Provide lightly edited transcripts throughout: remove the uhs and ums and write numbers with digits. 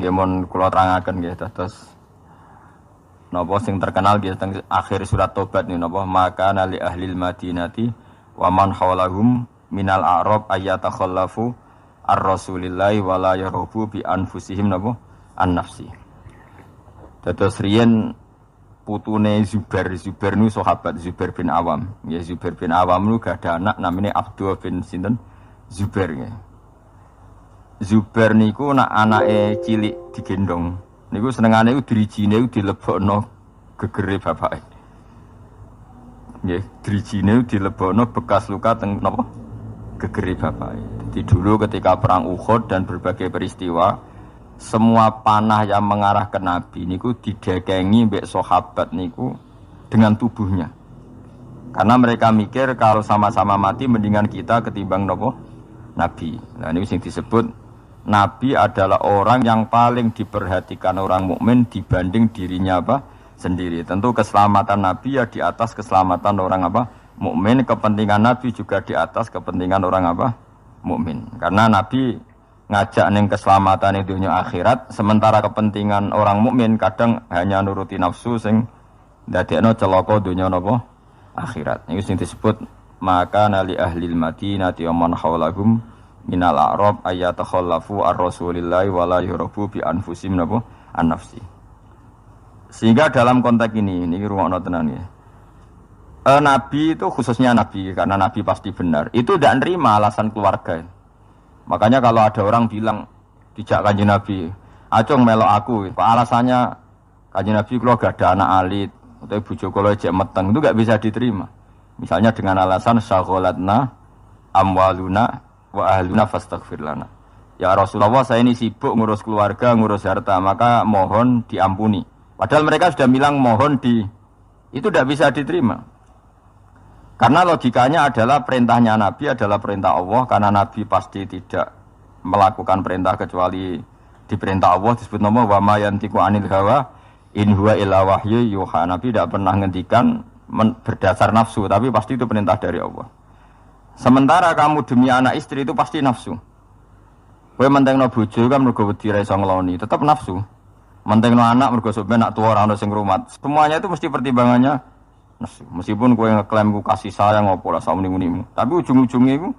Nggih mun kula terangaken nggih terus napa sing terkenal nggih teng akhir surat Tobat niku napa maka nali ahlil madinati wa man hawlahum minal a'rab ayatakhallafu ar-rasulillahi wa la yarubu bi anfusihim napa an-nafsi. Dados riyen putune Zubair niku sahabat Zubair bin Awam. Ya Zubair bin Awam niku gak ada anak namanya Abdul bin sinten Zubair nggih. Zubair niku nak anake cilik digendong. Niku senengane iku dirijine iku dilebokno gegere bapake. Nggih, dirijine dilebokno bekas luka teng napa? Gegere bapake. Jadi dulu ketika perang Uhud dan berbagai peristiwa, semua panah yang mengarah ke Nabi niku didagangi mbek sahabat niku dengan tubuhnya. Karena mereka mikir kalau sama-sama mati mendingan kita ketimbang napa? Nabi. Nah ini sing disebut Nabi adalah orang yang paling diperhatikan orang mukmin dibanding dirinya apa sendiri. Tentu keselamatan Nabi ya di atas keselamatan orang apa mukmin. Kepentingan Nabi juga di atas kepentingan orang apa mukmin. Karena Nabi ngajak ning keselamatan dunia akhirat, sementara kepentingan orang mukmin kadang hanya nuruti nafsu sing ndadekno celaka dunia napa akhirat. Ini sing disebut maka nali ahlil madinati wa man hawlahum minal a'rab ayatakhallafu ar-rasulillahi wa la yurabu bi anfusihim napa an-nafsi. Sehingga dalam konteks ini rungokno tenan ya. Nabi itu khususnya Nabi karena Nabi pasti benar. Itu tidak nerima alasan keluarga. Makanya kalau ada orang bilang dijak Kanjeng Nabi, "Acung melok aku." Kok alasannya Kanjeng Nabi kula gak ada anak alit atau bojo kula jek meteng, itu enggak bisa diterima. Misalnya dengan alasan syaghalatna amwaluna wa ahluna fastaghfir lana. Ya Rasulullah, saya ini sibuk ngurus keluarga, ngurus harta, maka mohon diampuni. Padahal mereka sudah bilang mohon itu tidak bisa diterima. Karena logikanya adalah perintahnya Nabi adalah perintah Allah, karena Nabi pasti tidak melakukan perintah kecuali diperintah Allah. Disebut nama wa ma yantiqu anil hawa in huwa illa wahyu yuha. Nabi tidak pernah ngendikan berdasar nafsu, tapi pasti itu perintah dari Allah. Sementara kamu demi anak istri itu pasti nafsu. Kowe mentengno bojo kan mergo wedi ra iso ngloni, tetep nafsu. Mentengno anak mergo sampe nak tuwa ora ono sing ngrumat. Semuanya itu mesti pertimbangannya nafsu. Meskipun kowe ngeklaim ku kasih sayang apa lah samuni-munimu, tapi ujung-ujungnya iku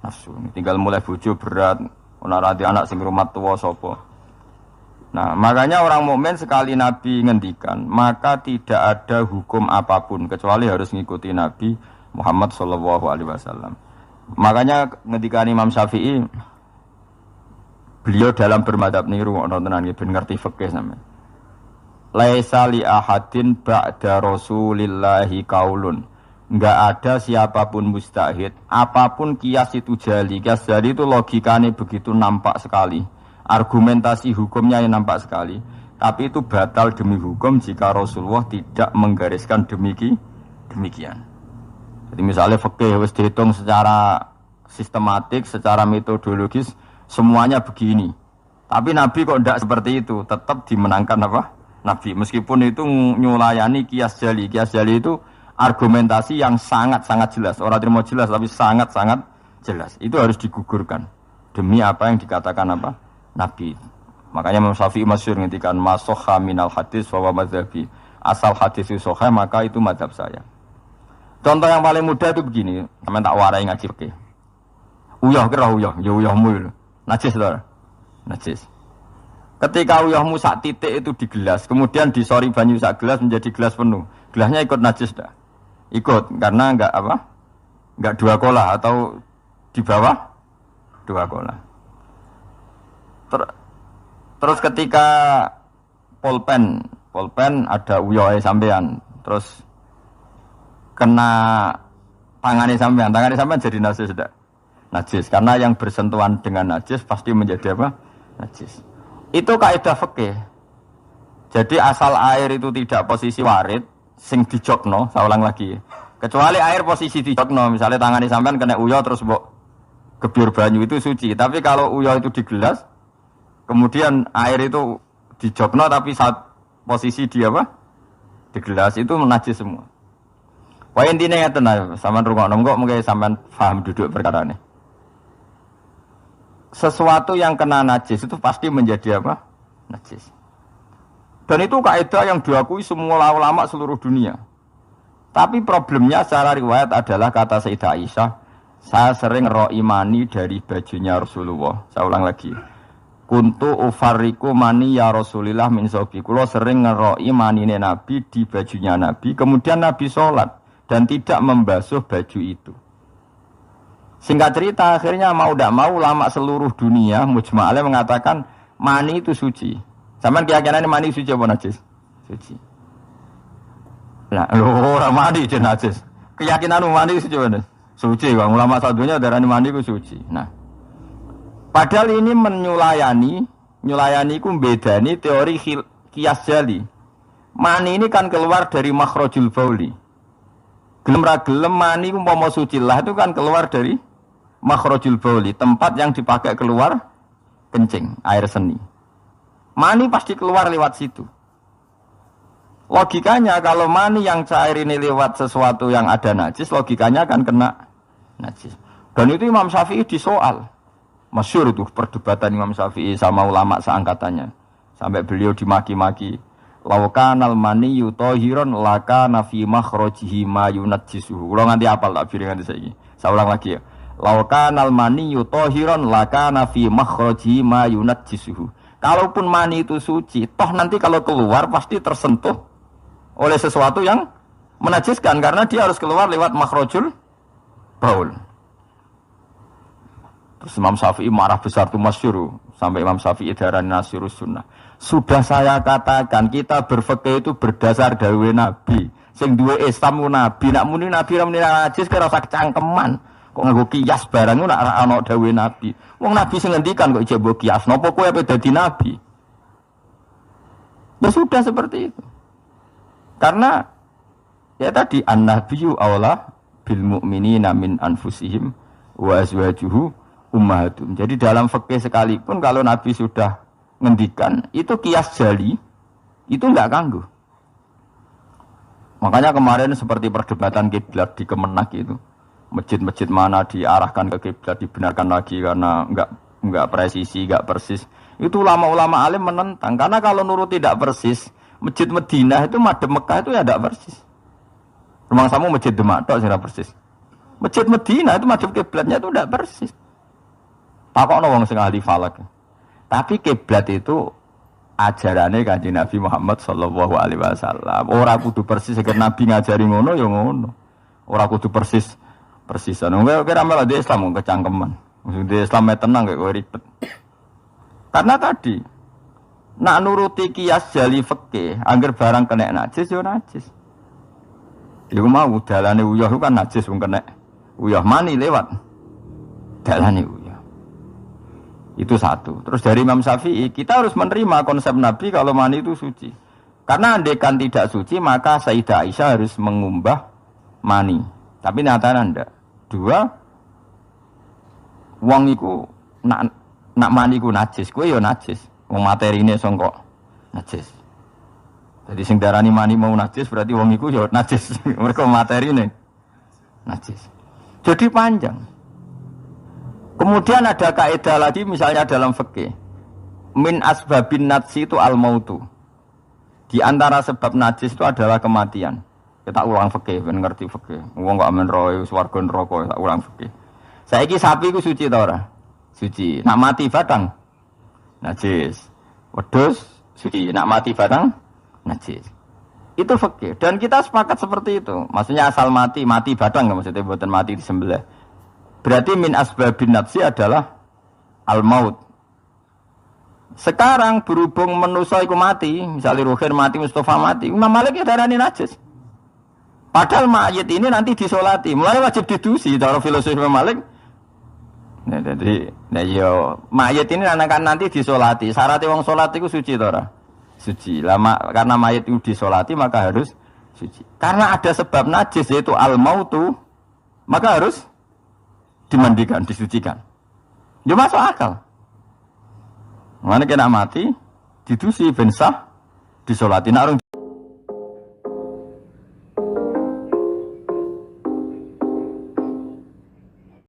nafsu. Tinggal mulai bojo berat, ora rati anak sing ngrumat tuwa sapa. Nah, makanya orang mukmin sekali Nabi ngendikan, maka tidak ada hukum apapun kecuali harus ngikuti Nabi Muhammad sallallahu alaihi wasallam. Makanya ketika Imam Syafi'i beliau dalam bermadhab niru nontonan nggih ben ngerti fikih sampean. Laisa li ahadin ba'da Rasulillahi qaulun. Enggak ada siapapun mustahid, apapun kias itu jali. Kias jali itu logikanya begitu nampak sekali. Argumentasi hukumnya yang nampak sekali. Tapi itu batal demi hukum jika Rasulullah tidak menggariskan demikian. Jadi misalnya fikih wis dihitung secara sistematik, secara metodologis semuanya begini. Tapi Nabi kok tidak seperti itu, tetap dimenangkan apa? Nabi. Meskipun itu nyulayani kias jali. Kias jali itu argumentasi yang sangat-sangat jelas. Orang terima jelas tapi sangat-sangat jelas. Itu harus digugurkan demi apa yang dikatakan apa? Nabi. Makanya Imam Syafi'i masyhur ngendikan masokha minal hadis wa madzhabi. Asal hadis itu sahih maka itu mazhab saya. Contoh yang paling mudah itu begini, sampeyan tak warai ngaji fikih. Uyah kira uyah, ya uyahmu. Najis lho. Najis. Ketika uyahmu sak titik itu di gelas, kemudian disori banyu sak gelas menjadi gelas penuh. Gelasnya ikut najis dah. Ikut karena enggak apa? Enggak dua kolah atau di bawah dua kolah. Terus ketika pulpen ada uyahnya sampean, terus kena tangannya sampean jadi najis sudah. Najis karena yang bersentuhan dengan najis pasti menjadi apa? Najis. Itu kaidah fikih. Jadi asal air itu tidak posisi warid sing dijokno, saya ulang lagi. Kecuali air posisi dijokno, misalnya tangannya sampean kena uyah terus mbok gebyur banyu itu suci. Tapi kalau uyah itu di gelas, kemudian air itu dijokno tapi saat posisi dia apa? Di gelas itu najis semua. Wah intinya ya tenang, sampean rungokno kok mungkin sampean paham duduk perkara ini. Sesuatu yang kena najis itu pasti menjadi apa? najis. Dan itu kaidah yang diakui semua ulama seluruh dunia. Tapi problemnya secara riwayat adalah kata Sayyidah Aisyah, saya sering ro'i mani dari bajunya Rasulullah. Saya ulang lagi. Kuntu ufarriku mani ya Rasulillah min sobi. Kulo sering ngeroi manine Nabi di bajunya Nabi. Kemudian Nabi sholat dan tidak membasuh baju itu. Singkat cerita akhirnya mau tidak mau ulama seluruh dunia mujma'alnya mengatakan mani itu suci. Sampeyan keyakinan mani suci apa najis? Suci. Lah orang mani itu najis. Keyakinan mani suci apa? Suci. Ulama satunya darani mani itu suci. Nah. Padahal ini nyulayani ku bedani teori kias jali. Mani ini kan keluar dari makhrajul bauli. Gelem ra gelem mani umpama suci lah itu kan keluar dari makhrajul bauli, tempat yang dipakai keluar kencing, air seni. Mani pasti keluar lewat situ. Logikanya kalau mani yang cair ini lewat sesuatu yang ada najis, logikanya akan kena najis. Dan itu Imam Syafi'i disoal. Masyhur itu perdebatan Imam Syafi'i sama ulama seangkatannya. Sampai beliau dimaki-maki. Laukanal mani yutahiron lakana fi makhrajihi ma yunajjisuhu. Kalau nganti apal tak piring nganti saiki. Saya ulang lagi ya. Laukanal mani yutahiron lakana fi makhrajihi ma yunajjisuhu. Kalaupun mani itu suci, toh nanti kalau keluar pasti tersentuh oleh sesuatu yang menajiskan karena dia harus keluar lewat makhrajul baul. Terus Imam Syafi'i marah besar itu masyhur sampai Imam Syafi'i darani nasirus sunnah. Sudah saya katakan kita berfikih itu berdasar dawuh Nabi. Sing duwe Islam ku Nabi, nak muni Nabi ra muni najis kira sak cangkeman. Kok nganggo kias barang nak ra ana dawuh Nabi. Wong Nabi sing ngendikan kok ijek mbok kias. Napa kowe ape dadi nabi? Ya sudah seperti itu. Karena ya tadi an-nabiyyu aula bil mu'minina min anfusihim wa azwajuhu ummahatum. Jadi dalam fikih sekalipun kalau Nabi sudah ngendikan itu kias jali itu enggak ganggu. Makanya kemarin seperti perdebatan kiblat di Kemenak itu. Masjid-masjid mana diarahkan ke kiblat dibenarkan lagi karena enggak presisi, enggak persis. Itu ulama-ulama alim menentang karena kalau nurut tidak persis, Masjid Madinah itu madhep Mekah itu ya enggak persis. Rumah samu Masjid Demak tok sing persis. Masjid Madinah itu madhep kiblatnya itu enggak persis. Pakokno wong sing ahli falak. Tapi kiblat itu ajarane Kanjeng Nabi Muhammad sallallahu alaihi wasallam. Ora kudu persis nek Nabi ngajari ngono ya ngono. Ora kudu persisan. Wong kira malah di Islam kecangkeman. Maksud di Islam tenang kok ribet. Karena tadi nak nuruti kias jali fikih, angger barang kena najis ya najis. Iku mau dalane uyah kan najis wong kena. Uyah mani lewat. Dalane uyah. Itu satu. Terus dari Imam Syafi'i, kita harus menerima konsep Nabi kalau mani itu suci. Karena andaikan tidak suci, maka Sayyidah Aisyah harus mengumbah mani. Tapi nyatanya enggak. Dua, wong iku nak mani ku najis, kowe ya najis. Wong materine sangka najis. Jadi sing darani mani mau najis berarti wong iku ya najis. Mergo materine najis. Jadi panjang. Kemudian ada kaidah lagi misalnya dalam fikih. Min asbabin najsi itu al-mautu. Di antara sebab najis itu adalah kematian. Kita ulang fikih, ben ngerti fikih. Wong kok amen roe swarga neraka, tak ulang fikih. Saiki sapi ku suci ta ora? Suci. Nak mati batang najis. Wedhus suci. Nak mati batang najis. Itu fikih. Dan kita sepakat seperti itu. Maksudnya asal mati batang enggak maksudnya mboten mati disembelih. Berarti min asbabin nafsi adalah al-maut. Sekarang berhubung manusia iku mati, misalnya Ruhin mati, Mustafa mati, Imam Malik ya darani najis. Padahal mayit ini nanti disolati, mulai wajib didusi. Cara filosofi Imam Malik. Nah, jadi, mayit ini akan nanti disolati. Syarat wong solat itu suci tora, suci. Lama karena mayit itu disolati maka harus suci. Karena ada sebab najis yaitu al-mautu, maka harus dimandikan, disucikan. Dia masuk akal. Mana kena mati, didusi, bensah, disolati.